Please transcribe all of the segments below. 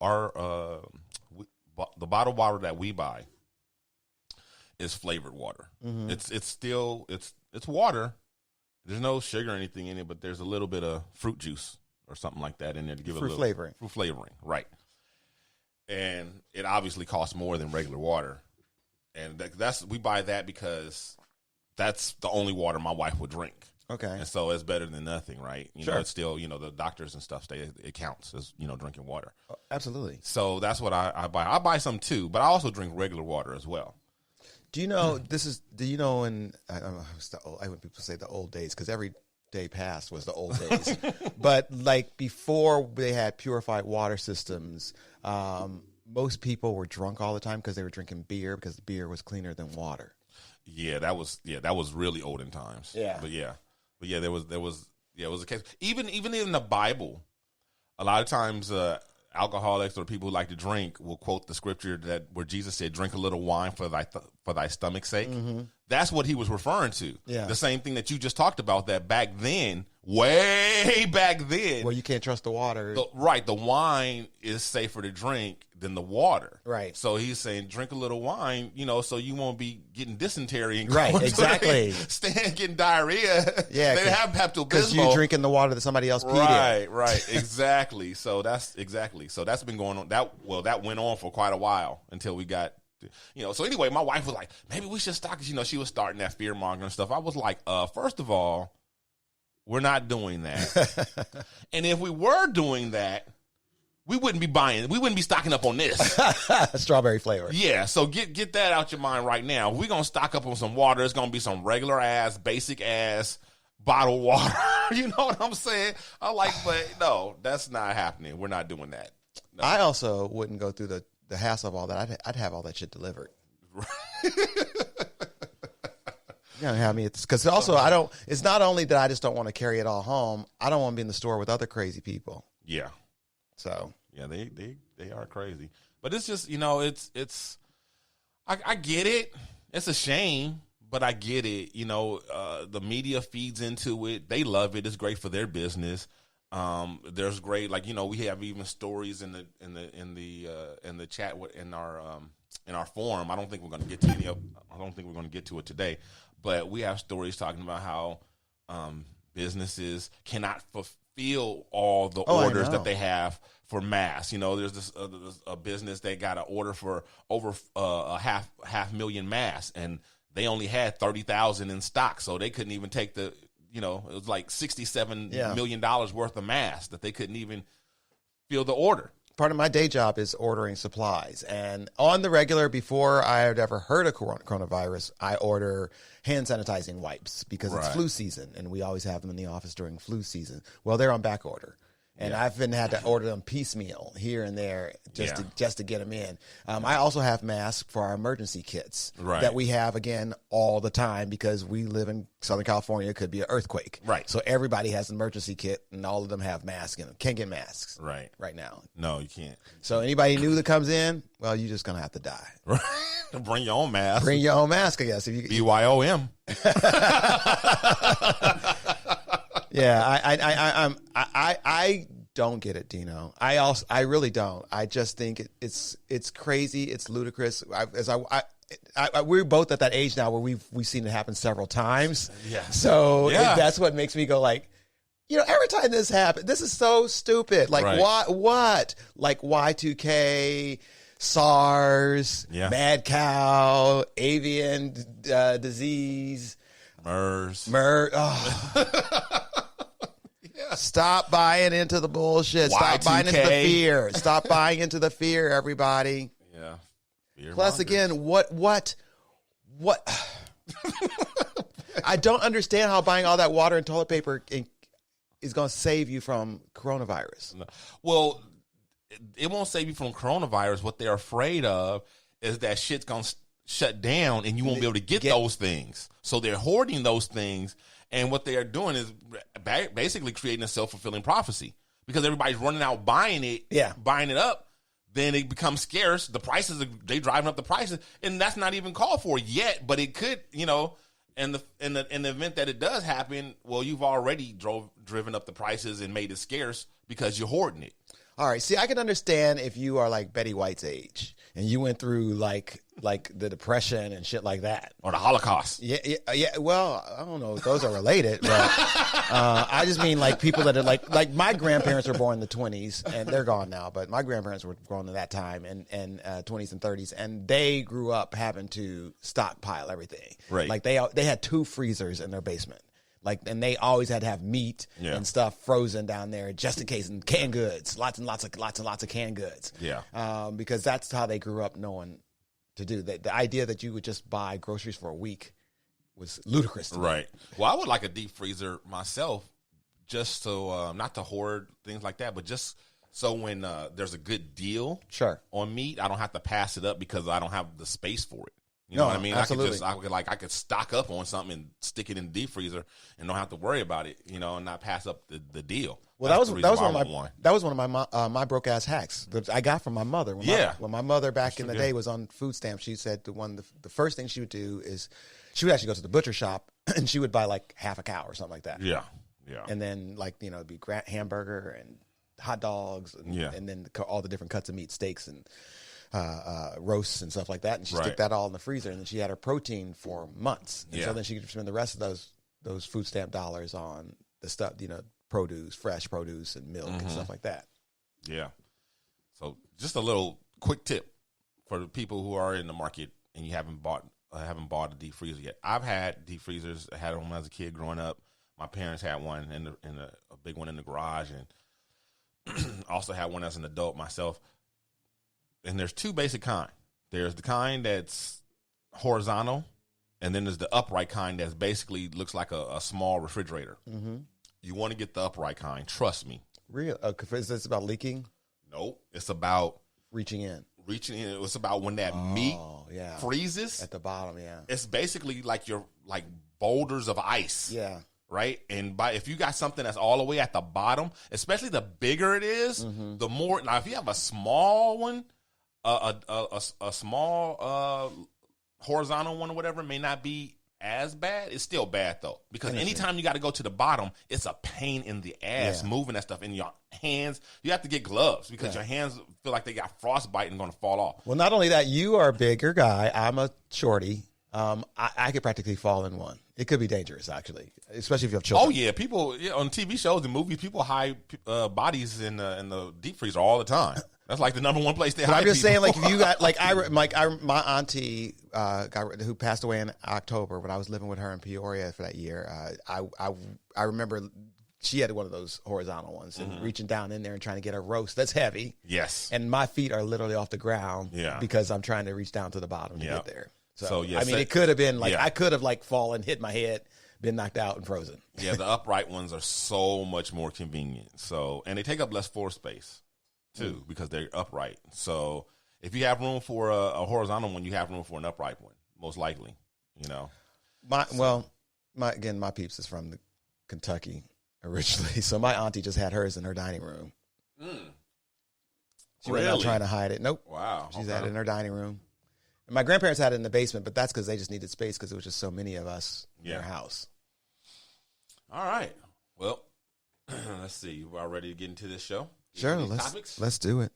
the bottled water that we buy is flavored water. Mm-hmm. It's water. There's no sugar or anything in it, but there's a little bit of fruit juice or something like that in there to give it a little flavoring. Fruit flavoring, right? And it obviously costs more than regular water, and we buy that because that's the only water my wife would drink. Okay, and so it's better than nothing, right? You sure. know, it's still, the doctors and stuff say it counts as drinking water. Oh, absolutely. So that's what I buy. I buy some too, but I also drink regular water as well. Do you know in when people say the old days, because every day past was the old days, but like before they had purified water systems, most people were drunk all the time because they were drinking beer because the beer was cleaner than water. Yeah, that was really olden times. Yeah, but there was it was a case. Even in the Bible, a lot of times alcoholics or people who like to drink will quote the scripture where Jesus said, "Drink a little wine for thy stomach's sake." Mm-hmm. That's what he was referring to. Yeah. The same thing that you just talked about, that back then, way back then, well, you can't trust the water. The wine is safer to drink than the water. Right. So he's saying, drink a little wine, so you won't be getting dysentery and right, exactly. Getting diarrhea. Yeah, they have Pepto-Bismol because you're drinking the water that somebody else peed in. Right, exactly. So that's been going on. That went on for quite a while until we got. So anyway, my wife was like, maybe we should stock. She was starting that fear mongering stuff. I was like, first of all, we're not doing that. And if we were doing that, we wouldn't be stocking up on this. Strawberry flavor. Yeah. So get that out your mind right now. We're going to stock up on some water. It's going to be some regular ass, basic ass bottled water. You know what I'm saying? I'm like, but no, that's not happening. We're not doing that. No. I also wouldn't go through the hassle of all that. I'd have all that shit delivered. You know, have me because also I don't. It's not only that I just don't want to carry it all home. I don't want to be in the store with other crazy people. Yeah. So yeah, they are crazy, but it's just it's. I get it. It's a shame, but I get it. The media feeds into it. They love it. It's great for their business. There's great, we have even stories in the chat in our forum. I don't think we're going to get to it today, but we have stories talking about how businesses cannot fulfill all the orders that they have for masks. There's this a business that got an order for over a half million masks, and they only had 30,000 in stock, so they couldn't even take the. It was like $67 million worth of masks that they couldn't even fill the order. Part of my day job is ordering supplies. And on the regular, before I had ever heard of coronavirus, I order hand sanitizing wipes because it's flu season. And we always have them in the office during flu season. Well, they're on back order. And I've had to order them piecemeal here and there just to get them in. I also have masks for our emergency kits that we have, again, all the time because we live in Southern California. It could be an earthquake. Right. So everybody has an emergency kit, and all of them have masks in them. Can't get masks right now. No, you can't. So anybody new that comes in, well, you're just going to have to die. Right. Bring your own mask. Bring your own mask, I guess. BYOM. Yeah, I don't get it, Dino. I really don't. I just think it's crazy. It's ludicrous. We're both at that age now where we've seen it happen several times. Yeah. So that's what makes me go like, every time this happens, this is so stupid. Like what? Like Y2K, SARS, mad cow, avian disease, MERS. Oh. Stop buying into the bullshit. Stop buying into the fear. Stop buying into the fear, everybody. Yeah. Fear Plus, again, what? I don't understand how buying all that water and toilet paper is going to save you from coronavirus. No. Well, it won't save you from coronavirus. What they're afraid of is that shit's going to shut down and you won't be able to get those things. So they're hoarding those things. And what they are doing is basically creating a self-fulfilling prophecy because everybody's running out buying it up. Then it becomes scarce. The prices, they driving up the prices. And that's not even called for yet, but it could, in the event that it does happen, well, you've already driven up the prices and made it scarce because you're hoarding it. All right. See, I can understand if you are like Betty White's age and you went through like the Depression and shit like that, or the Holocaust. Yeah. Well, I don't know if those are related, but I just mean like people that are like my grandparents were born in the 20s and they're gone now, but my grandparents were born at that time and 20s and 30s, and they grew up having to stockpile everything. Right. Like they had 2 freezers in their basement. Like, and they always had to have meat and stuff frozen down there just in case, and canned goods, lots and lots of canned goods. Yeah. Because that's how they grew up knowing to do. The idea that you would just buy groceries for a week was ludicrous to me. Right. Well, I would like a deep freezer myself, just so not to hoard things like that, but just so when there's a good deal on meat, I don't have to pass it up because I don't have the space for it. You know what I mean? Absolutely. I could stock up on something and stick it in the deep freezer and don't have to worry about it, and not pass up the deal. Well, that was one of my broke ass hacks that I got from my mother. When my mother back in the day was on food stamps, she said the first thing she would do is she would actually go to the butcher shop and she would buy like half a cow or something like that. Yeah. And then it'd be hamburger and hot dogs and then all the different cuts of meat, steaks and roasts and stuff like that, and she stick that all in the freezer, and then she had her protein for months, and so then she could spend the rest of those food stamp dollars on the stuff, produce, fresh produce and milk and stuff like that. Yeah. So just a little quick tip for the people who are in the market and you haven't bought a deep freezer yet. I've had deep freezers. I had them as a kid growing up. My parents had one in a big one in the garage, and also had one as an adult myself. And there's 2 basic kind. There's the kind that's horizontal, and then there's the upright kind that's basically looks like a small refrigerator. Mm-hmm. You want to get the upright kind. Trust me. Really? Is this about leaking? Nope. It's about reaching in. It's about when that meat freezes at the bottom. Yeah. It's basically like boulders of ice. Yeah. Right. And if you got something that's all the way at the bottom, especially the bigger it is, the more. Now, if you have a small one, a small horizontal one or whatever may not be as bad. It's still bad though, because anytime you got to go to the bottom, it's a pain in the ass moving that stuff in your hands. You have to get gloves because your hands feel like they got frostbite and going to fall off. Well, not only that, you are a bigger guy. I'm a shorty. I could practically fall in one. It could be dangerous, actually, especially if you have children. Oh yeah, people on TV shows and movies, people hide bodies in the deep freezer all the time. That's like the number one place they hide. I'm just people. saying, like, if you got my auntie who passed away in October when I was living with her in Peoria for that year. I remember she had one of those horizontal ones and reaching down in there and trying to get a roast that's heavy. Yes, and my feet are literally off the ground. Because I'm trying to reach down to the bottom to get there. So yes, I mean, it could have been like I could have fallen, hit my head, been knocked out and frozen. Yeah, the upright ones are so much more convenient. So, and they take up less floor space too because they're upright. So if you have room for a horizontal one, you have room for an upright one, most likely. My peeps is from Kentucky originally, so my auntie just had hers in her dining room. She was not trying to hide it. Nope. Wow. She's had it in her dining room. And my grandparents had it in the basement, but that's because they just needed space because there was just so many of us in their house. All right. Well, let's see. You are ready to get into this show? Sure. Let's do it.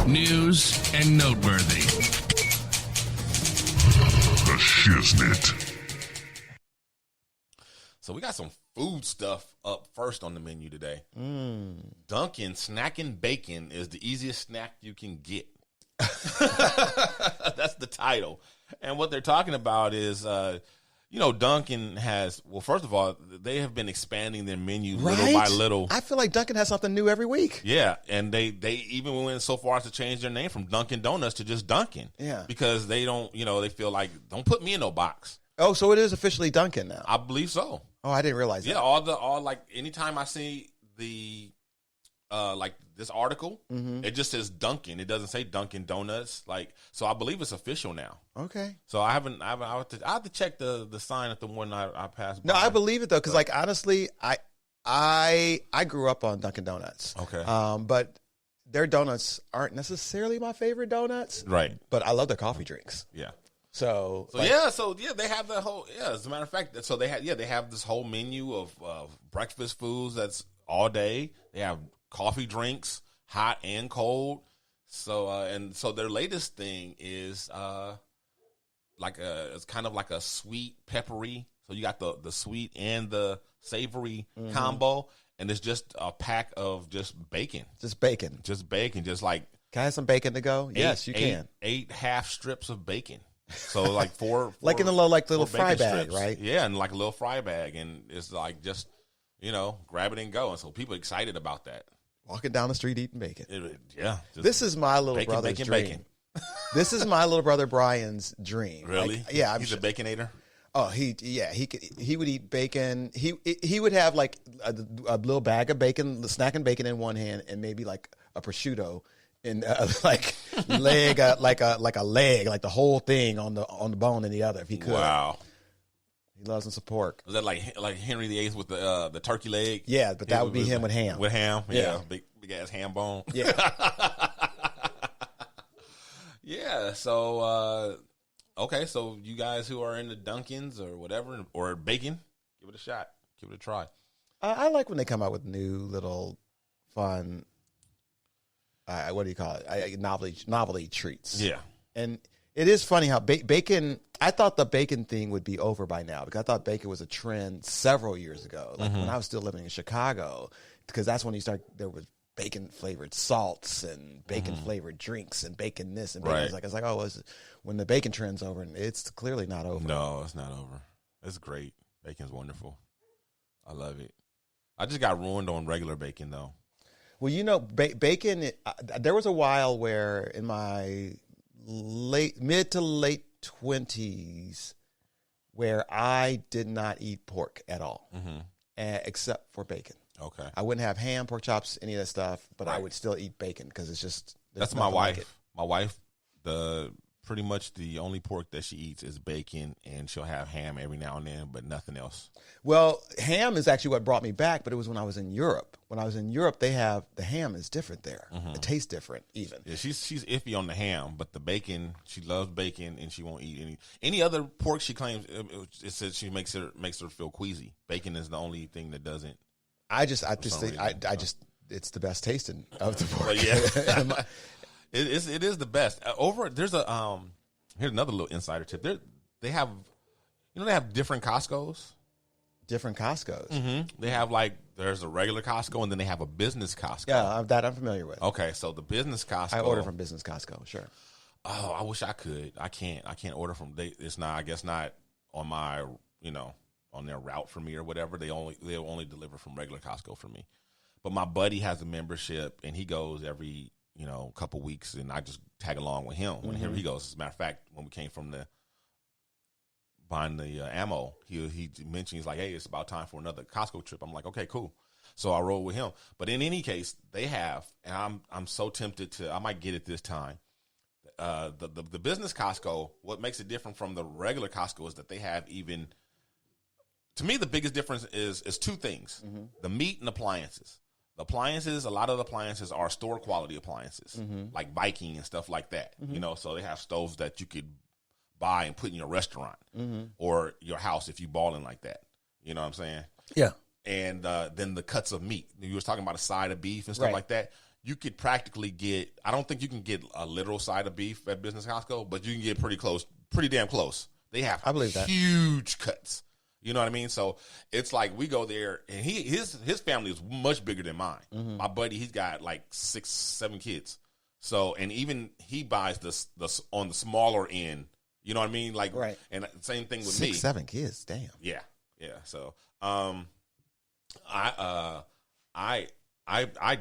News and noteworthy. The Shiznit. So we got some food stuff up first on the menu today. Dunkin Snackin Bacon is the easiest snack you can get. That's the title. And what they're talking about is, Dunkin has, well, first of all, they have been expanding their menu little by little. I feel like Dunkin has something new every week. Yeah, and they even went so far as to change their name from Dunkin' Donuts to just Dunkin'. Yeah. Because they don't, they feel like, don't put me in no box. Oh, so it is officially Dunkin' now? I believe so. Oh, I didn't realize that. Yeah, anytime I see the this article, it just says Dunkin'. It doesn't say Dunkin' Donuts. So I believe it's official now. Okay. So I have to check the sign at the one I passed by. No, I believe it though, because honestly, I grew up on Dunkin' Donuts. Okay. But their donuts aren't necessarily my favorite donuts. Right. But I love their coffee drinks. Yeah. So they have the whole as a matter of fact, they have this whole menu of breakfast foods that's all day. They have coffee drinks, hot and cold. So and so their latest thing is it's kind of like a sweet peppery. So you got the sweet and the savory combo, and it's just a pack of just bacon. Just bacon. Just like. Can I have some bacon to go? Yes, you can. 8 half strips of bacon. So like four like in a little fry bag, strips. Right? Yeah, and like a little fry bag, and it's like just grab it and go. And so people are excited about that. Walking down the street eating bacon. This is my little brother's dream. This is my little brother Brian's dream. Really? Like, he's a baconator. Oh, he would eat bacon. He would have like a little bag of bacon, the Snackin bacon in one hand, and maybe like a prosciutto in like leg, like a leg, like the whole thing on the bone in the other. If he could. Wow. He loves some pork. Is that like Henry VIII with the turkey leg? Yeah, but that would be him with ham. With ham, yeah. Big ass ham bone. Yeah. Yeah. So okay, so you guys who are into Dunkins or whatever or bacon, give it a shot, give it a try. I like when they come out with new little fun. What do you call it? Novelty treats. Yeah, and it is funny how bacon. I thought the bacon thing would be over by now because I thought bacon was a trend several years ago, like when I was still living in Chicago, because that's when there was bacon flavored salts and bacon flavored drinks and bacon this and bacon. Right. It's like when the bacon trend's over, and it's clearly not over. No, it's not over. It's great. Bacon's wonderful. I love it. I just got ruined on regular bacon though. Well, bacon. There was a while where in my mid to late 20s where I did not eat pork at all, except for bacon. Okay. I wouldn't have ham, pork chops, any of that stuff, but I would still eat bacon because it's just that's my wife. My wife, pretty much the only pork that she eats is bacon, and she'll have ham every now and then, but nothing else. Well, ham is actually what brought me back, but it was when I was in Europe. When I was in Europe, the ham is different there. It tastes different, even. Yeah, she's iffy on the ham, but the bacon, she loves bacon, and she won't eat any other pork. She claims it says she makes her feel queasy. Bacon is the only thing that doesn't. I just think it's the best tasting of the pork. Yeah. It is the best. There's here's another little insider tip. They have different Costcos. Different Costcos. Mm-hmm. They have there's a regular Costco and then they have a business Costco. Yeah, that I'm familiar with. Okay, so the business Costco. I order from business Costco. Sure. Oh, I wish I could. I can't order from. It's not. I guess not on my on their route for me or whatever. They'll only deliver from regular Costco for me. But my buddy has a membership and he goes every couple weeks, and I just tag along with him when he goes. As a matter of fact, when we came from buying the ammo, he mentioned, he's like, hey, it's about time for another Costco trip. I'm like, okay, cool. So I roll with him. But in any case, they have, and I'm so tempted I might get it this time. The business Costco, what makes it different from the regular Costco is that they have to me, the biggest difference is two things: the meat and appliances. The appliances, a lot of the appliances are store quality appliances, like Viking and stuff like that. So they have stoves that you could buy and put in your restaurant or your house if you balling like that. You know what I'm saying? Yeah. And then the cuts of meat. You was talking about a side of beef and stuff like that. You could practically get. I don't think you can get a literal side of beef at Business Costco, but you can get pretty damn close. They have huge cuts. You know what I mean? So it's like we go there, and his family is much bigger than mine. My buddy, he's got 6, 7 kids. So, and even he buys this on the smaller end. You know what I mean? Right. And same thing with me. 6, 7 kids, damn. Yeah. So, I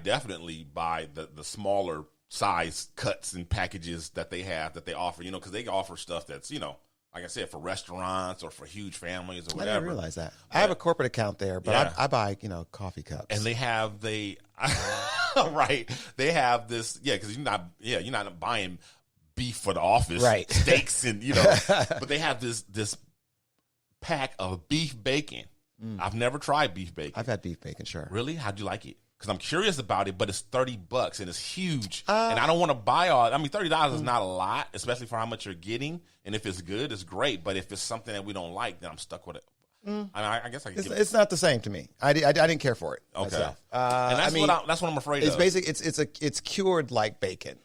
definitely buy the smaller size cuts and packages that they offer. Because they offer stuff that's like I said, for restaurants or for huge families or whatever. I didn't realize that. I have a corporate account there, but I buy, coffee cups. And they have right. They have this, because you're not buying beef for the office, right? Steaks and but they have this pack of beef bacon. I've never tried beef bacon. I've had beef bacon, sure. Really? How'd you like it? Because I'm curious about it, but it's $30 and it's huge, and I don't want to buy all. I mean, $30 is not a lot, especially for how much you're getting. And if it's good, it's great. But if it's something that we don't like, then I'm stuck with it. I guess I could. It's not the same to me. I didn't care for it. Okay, myself. and that's what I'm afraid it's of. Basic. It's cured like bacon.